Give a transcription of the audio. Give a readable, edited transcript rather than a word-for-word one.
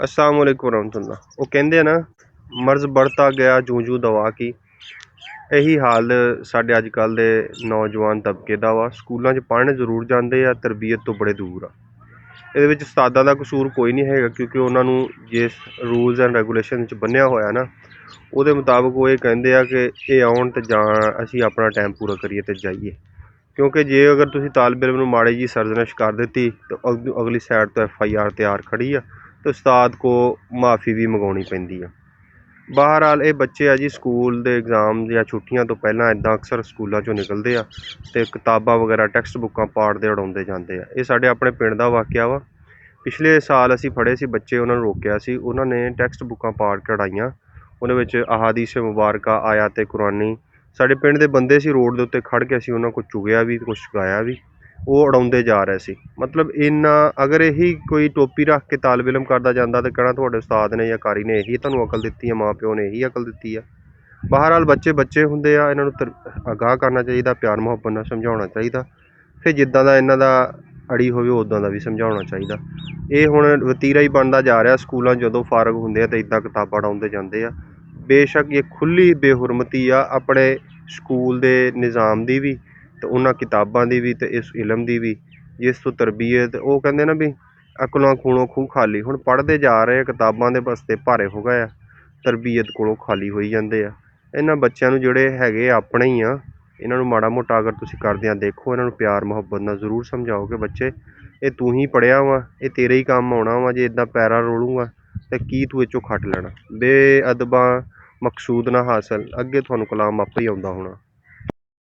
अस्सलाम वालेकुम रहमतुल्लाह। वो कहते हैं ना, मर्ज बढ़ता गया जूं जूं दवा की। ਇਹੀ ਹਾਲ ਸਾਡੇ ਅੱਜ ਕੱਲ੍ਹ ਦੇ ਨੌਜਵਾਨ ਤਬਕੇ ਦਾ ਵਾ। ਸਕੂਲਾਂ 'ਚ ਪੜ੍ਹਨ ਜ਼ਰੂਰ ਜਾਂਦੇ ਆ, ਤਰਬੀਅਤ ਤੋਂ ਬੜੇ ਦੂਰ ਆ। ਇਹਦੇ ਵਿੱਚ ਉਸਤਾਦਾਂ ਦਾ ਕਸੂਰ ਕੋਈ ਨਹੀਂ ਹੈਗਾ, ਕਿਉਂਕਿ ਉਹਨਾਂ ਨੂੰ ਜਿਸ ਰੂਲਸ ਐਂਡ ਰੈਗੂਲੇਸ਼ਨ 'ਚ ਬੰਨਿਆ ਹੋਇਆ ਨਾ, ਉਹਦੇ ਮੁਤਾਬਕ ਉਹ ਇਹ ਕਹਿੰਦੇ ਆ ਕਿ ਇਹ ਆਉਣ ਅਤੇ ਜਾਂ ਅਸੀਂ ਆਪਣਾ ਟਾਈਮ ਪੂਰਾ ਕਰੀਏ ਅਤੇ ਜਾਈਏ। ਕਿਉਂਕਿ ਜੇ ਅਗਰ ਤੁਸੀਂ ਤਾਲਬ ਇਲਮ ਨੂੰ ਮਾੜੀ ਜਿਹੀ ਸਰਜ਼ਨਸ਼ ਕਰ ਦਿੱਤੀ ਤਾਂ ਅਗਲੀ ਸਾਈਡ ਤੋਂ FIR ਤਿਆਰ ਖੜੀ ਆ ਅਤੇ ਉਸਤਾਦ ਕੋਲ ਮਾफ़ੀ ਵੀ ਮੰਗਵਾਉਣੀ ਪੈਂਦੀ ਆ। ਬਹਰਹਾਲ ਇਹ ਬੱਚੇ ਆ ਜੀ, ਸਕੂਲ ਦੇ ਐਗਜ਼ਾਮ ਜਾਂ ਛੁੱਟੀਆਂ ਤੋਂ ਪਹਿਲਾਂ ਇੱਦਾਂ ਅਕਸਰ ਸਕੂਲਾਂ 'ਚੋਂ ਨਿਕਲਦੇ ਆ ਅਤੇ ਕਿਤਾਬਾਂ ਵਗੈਰਾ ਟੈਕਸਟ ਬੁੱਕਾਂ ਪਾੜਦੇ ਉਡਾਉਂਦੇ ਜਾਂਦੇ ਆ। ਇਹ ਸਾਡੇ ਆਪਣੇ ਪਿੰਡ ਦਾ ਵਾਕਿਆ ਵਾ। ਪਿਛਲੇ ਸਾਲ ਅਸੀਂ ਫੜੇ ਸੀ ਬੱਚੇ, ਉਹਨਾਂ ਨੂੰ ਰੋਕਿਆ ਸੀ। ਉਹਨਾਂ ਨੇ ਟੈਕਸਟ ਬੁੱਕਾਂ ਪਾੜ ਕੇ ਉਡਾਈਆਂ। ਉਹਦੇ ਵਿੱਚ ਅਹਾਦੀਸ ਮੁਬਾਰਕਾ, ਆਇਤ ਕੁਰਾਨੀ। ਸਾਡੇ ਪਿੰਡ ਦੇ ਬੰਦੇ ਸੀ, ਰੋਡ ਦੇ ਉੱਤੇ ਖੜ੍ਹ ਕੇ ਅਸੀਂ ਉਹਨਾਂ ਕੋਲ ਚੁਗਿਆ ਵੀ, ਕੁਛ ਚੁਕਾਇਆ ਵੀ। ਉਹ ਉਡਾਉਂਦੇ ਜਾ ਰਹੇ ਸੀ। ਮਤਲਬ ਇੰਨਾ ਅਗਰ ਇਹੀ ਕੋਈ ਟੋਪੀ ਰੱਖ ਕੇ ਤਾਲਬ ਇਲਮ ਕਰਦਾ ਜਾਂਦਾ ਤਾਂ ਕਹਿਣਾ ਤੁਹਾਡੇ ਉਸਤਾਦ ਨੇ ਜਾਂ ਕਾਰੀ ਨੇ ਇਹੀ ਤੁਹਾਨੂੰ ਅਕਲ ਦਿੱਤੀ ਹੈ, ਮਾਂ ਪਿਓ ਨੇ ਇਹੀ ਅਕਲ ਦਿੱਤੀ ਆ। ਬਹਰਹਾਲ ਬੱਚੇ ਬੱਚੇ ਹੁੰਦੇ ਆ, ਇਹਨਾਂ ਨੂੰ ਅਗਾਹ ਕਰਨਾ ਚਾਹੀਦਾ, ਪਿਆਰ ਮੁਹੱਬਤ ਨਾਲ ਸਮਝਾਉਣਾ ਚਾਹੀਦਾ। ਫਿਰ ਜਿੱਦਾਂ ਦਾ ਇਹਨਾਂ ਦਾ ਅੜੀ ਹੋਵੇ ਉੱਦਾਂ ਦਾ ਵੀ ਸਮਝਾਉਣਾ ਚਾਹੀਦਾ। ਇਹ ਹੁਣ ਵਤੀਰਾ ਹੀ ਬਣਦਾ ਜਾ ਰਿਹਾ। ਸਕੂਲਾਂ ਜਦੋਂ ਫਾਰਗ ਹੁੰਦੇ ਆ ਤਾਂ ਇੱਦਾਂ ਕਿਤਾਬਾਂ ਉਡਾਉਂਦੇ ਜਾਂਦੇ ਆ। ਬੇਸ਼ੱਕ ਇਹ ਖੁੱਲ੍ਹੀ ਬੇਹੁਰਮਤੀ ਆ ਆਪਣੇ ਸਕੂਲ ਦੇ ਨਿਜ਼ਾਮ ਦੀ ਵੀ ਅਤੇ ਉਹਨਾਂ ਕਿਤਾਬਾਂ ਦੀ ਵੀ ਅਤੇ ਇਸ ਇਲਮ ਦੀ ਵੀ, ਜਿਸ ਤੋਂ ਤਰਬੀਅਤ, ਉਹ ਕਹਿੰਦੇ ਨਾ ਵੀ ਅਕਲੋਂ ਖੂਨੋਂ ਖੂਹ ਖਾਲੀ। ਹੁਣ ਪੜ੍ਹਦੇ ਜਾ ਰਹੇ ਆ, ਕਿਤਾਬਾਂ ਦੇ ਬਸਤੇ ਭਾਰੇ ਹੋ ਗਏ ਆ, ਤਰਬੀਅਤ ਕੋਲੋਂ ਖਾਲੀ ਹੋਈ ਜਾਂਦੇ ਆ। ਇਹਨਾਂ ਬੱਚਿਆਂ ਨੂੰ ਜਿਹੜੇ ਹੈਗੇ ਆਪਣੇ ਹੀ ਆ, ਇਹਨਾਂ ਨੂੰ ਮਾੜਾ ਮੋਟਾ ਅਗਰ ਤੁਸੀਂ ਕਰਦਿਆਂ ਦੇਖੋ, ਇਹਨਾਂ ਨੂੰ ਪਿਆਰ ਮੁਹੱਬਤ ਨਾਲ ਜ਼ਰੂਰ ਸਮਝਾਓ ਕਿ ਬੱਚੇ ਇਹ ਤੂੰ ਹੀ ਪੜ੍ਹਿਆ ਵਾ, ਇਹ ਤੇਰੇ ਹੀ ਕੰਮ ਆਉਣਾ ਵਾ। ਜੇ ਇੱਦਾਂ ਪੈਰਾਂ ਰੋਲੂਗਾ ਤਾਂ ਕੀ ਤੂੰ ਇਹ 'ਚੋਂ ਖੱਟ ਲੈਣਾ। ਬੇਅਦਬਾਂ ਮਕਸੂਦ ਨਾ ਹਾਸਲ, ਅੱਗੇ ਤੁਹਾਨੂੰ ਕਲਾਮ ਆਪੇ ਹੀ ਆਉਂਦਾ ਹੋਣਾ।